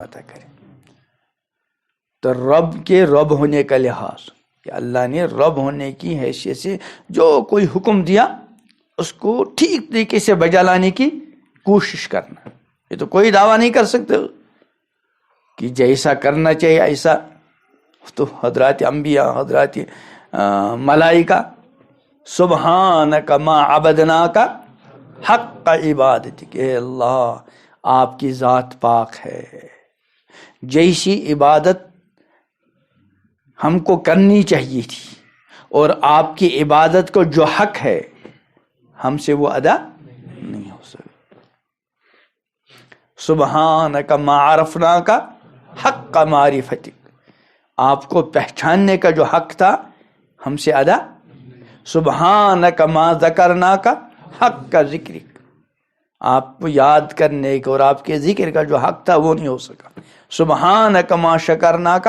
عطا کرے. تو رب کے رب ہونے کا لحاظ کہ اللہ نے رب ہونے کی حیثیت سے جو کوئی حکم دیا اس کو ٹھیک طریقے سے بجا لانے کی کوشش کرنا. یہ تو کوئی دعویٰ نہیں کر سکتے کہ جیسا کرنا چاہیے ایسا. تو حضرات انبیاء، حضرات ملائکہ سبحانک ما عبدناک حق عبادتک، اے اللہ آپ کی ذات پاک ہے، جیسی عبادت ہم کو کرنی چاہیے تھی اور آپ کی عبادت کو جو حق ہے ہم سے وہ ادا نہیں ہو سکا. سبحانک ما عرفناک حق معرفتک، آپ کو پہچاننے کا جو حق تھا ہم سے ادا. سبحانک ما ذکرناک حق کا ذکرک، آپ کو یاد کرنے کا اور آپ کے ذکر کا جو حق تھا وہ نہیں ہو سکا. سبحانک ما شکرناک،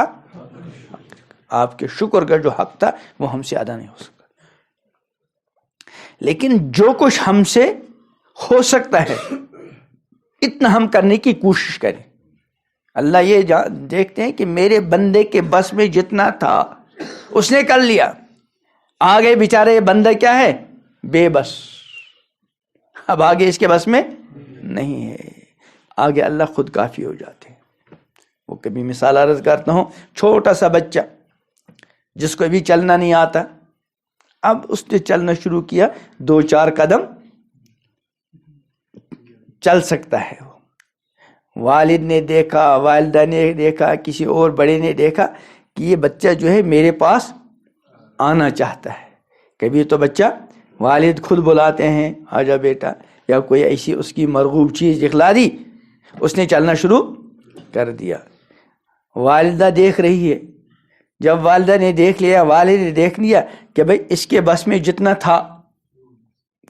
آپ کے شکر کا جو حق تھا وہ ہم سے ادا نہیں ہو سکا. لیکن جو کچھ ہم سے ہو سکتا ہے اتنا ہم کرنے کی کوشش کریں. اللہ یہ دیکھتے ہیں کہ میرے بندے کے بس میں جتنا تھا اس نے کر لیا، آگے بیچارے یہ بندہ کیا ہے؟ بے بس. اب آگے اس کے بس میں نہیں ہے، آگے اللہ خود کافی ہو جاتے ہیں. وہ کبھی مثال عرض کرتا ہوں، چھوٹا سا بچہ جس کو ابھی چلنا نہیں آتا، اب اس نے چلنا شروع کیا، 2-4 قدم چل سکتا ہے. والد نے دیکھا، والدہ نے دیکھا، کسی اور بڑے نے دیکھا کہ یہ بچہ جو ہے میرے پاس آنا چاہتا ہے. کبھی تو بچہ والد خود بلاتے ہیں آجا بیٹا، یا کوئی ایسی اس کی مرغوب چیز دکھلا دی، اس نے چلنا شروع کر دیا. والدہ دیکھ رہی ہے، جب والدہ نے دیکھ لیا، والد نے دیکھ لیا کہ بھئی اس کے بس میں جتنا تھا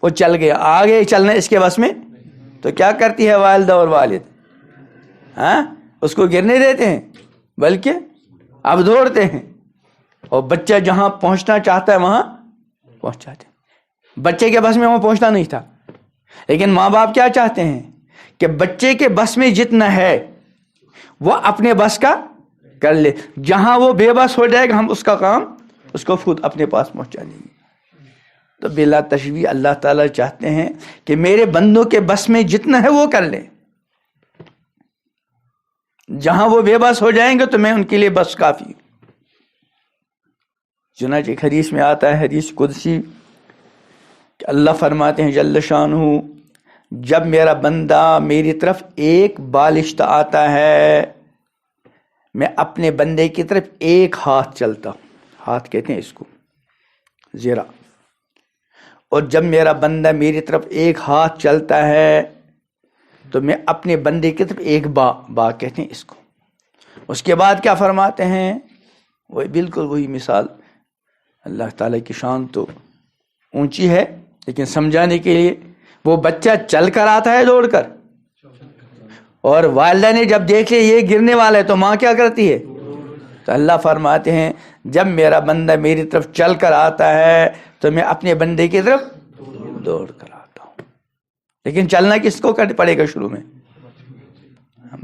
وہ چل گیا، آگے چلنا اس کے بس میں، تو کیا کرتی ہے والدہ اور والد؟ اس کو گرنے دیتے ہیں، بلکہ اب دوڑتے ہیں، اور بچہ جہاں پہنچنا چاہتا ہے وہاں پہنچاتے ہیں. بچے کے بس میں وہاں پہنچنا نہیں تھا، لیکن ماں باپ کیا چاہتے ہیں کہ بچے کے بس میں جتنا ہے وہ اپنے بس کا کر لے، جہاں وہ بے بس ہو جائے گا ہم اس کا کام اس کو خود اپنے پاس پہنچا دیں گے. تو بلا تشبیہ اللہ تعالیٰ چاہتے ہیں کہ میرے بندوں کے بس میں جتنا ہے وہ کر لیں، جہاں وہ بے بس ہو جائیں گے تو میں ان کے لیے بس کافی ہوں. چنانچہ ایک حدیث میں آتا ہے، حدیث قدسی، کہ اللہ فرماتے ہیں جل شانہ، جب میرا بندہ میری طرف ایک بالشت آتا ہے میں اپنے بندے کی طرف ایک ہاتھ چلتا ہوں. ہاتھ کہتے ہیں اس کو ذرا. اور جب میرا بندہ میری طرف ایک ہاتھ چلتا ہے تو میں اپنے بندے کی طرف ایک با کہتے ہیں اس کو. اس کے بعد کیا فرماتے ہیں؟ وہ بالکل وہی مثال. اللہ تعالیٰ کی شان تو اونچی ہے، لیکن سمجھانے کے لیے وہ بچہ چل کر آتا ہے دوڑ کر، اور والدہ نے جب دیکھ لیا یہ گرنے والا ہے تو ماں کیا کرتی ہے؟ تو اللہ فرماتے ہیں جب میرا بندہ میری طرف چل کر آتا ہے تو میں اپنے بندے کی طرف دوڑ کر آتا ہوں. لیکن چلنا کس کو پڑے گا شروع میں؟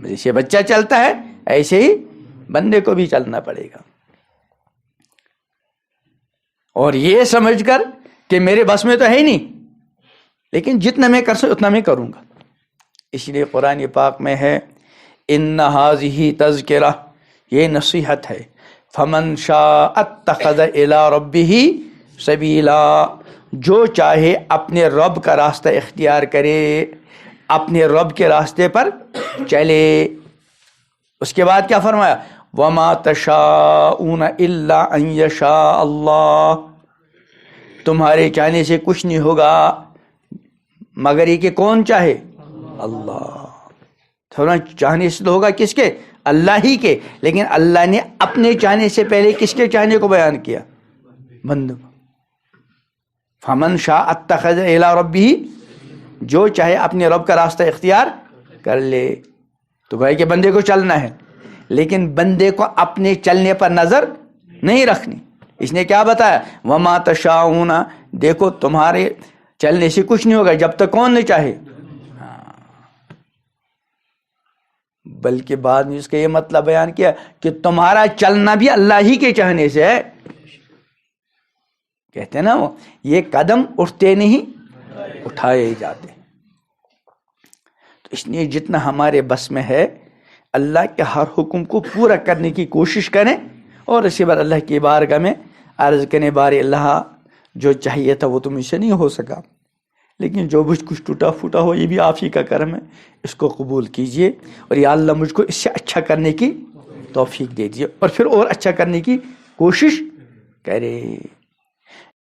جیسے بچہ چلتا ہے ایسے ہی بندے کو بھی چلنا پڑے گا، اور یہ سمجھ کر کہ میرے بس میں تو ہے ہی نہیں، لیکن جتنا میں کر سکوں اتنا میں کروں گا. اس لیے قرآن پاک میں ہے ان ھذہ تذکرہ، یہ نصیحت ہے، فمن شاء اتخذ الی ربہ سبیلا، جو چاہے اپنے رب کا راستہ اختیار کرے، اپنے رب کے راستے پر چلے. اس کے بعد کیا فرمایا؟ وما تشاءون الا ان یشاء اللہ، تمہارے چاہنے سے کچھ نہیں ہوگا مگر یہ کہ کون چاہے؟ اللہ. تھوڑا چاہنے سے تو ہوگا کس کے؟ اللہ ہی کے، لیکن اللہ نے اپنے چاہنے سے پہلے کس کے چاہنے کو بیان کیا؟ بندوں. فمن شاء اتخذ الی ربہ، جو چاہے اپنے رب کا راستہ اختیار کر لے. تو گویا کہ بندے کو چلنا ہے، لیکن بندے کو اپنے چلنے پر نظر نہیں رکھنی. اس نے کیا بتایا؟ وما تشاءون، دیکھو تمہارے چلنے سے کچھ نہیں ہوگا جب تک کون نہیں چاہے. بلکہ بعد میں اس کا یہ مطلب بیان کیا کہ تمہارا چلنا بھی اللہ ہی کے چاہنے سے ہے. کہتے ہیں نا وہ یہ قدم اٹھتے نہیں اٹھائے جاتے. تو اس لیے جتنا ہمارے بس میں ہے اللہ کے ہر حکم کو پورا کرنے کی کوشش کریں اور اسی بار اللہ کی بارگاہ میں عرض کرنے بارے اللہ جو چاہیے تھا وہ تو مجھ سے نہیں ہو سکا لیکن جو کچھ ٹوٹا پھوٹا ہو یہ بھی آپ ہی کا کرم ہے اس کو قبول کیجئے اور یا اللہ مجھ کو اس سے اچھا کرنے کی توفیق دے دیجئے اور پھر اور اچھا کرنے کی کوشش کرے.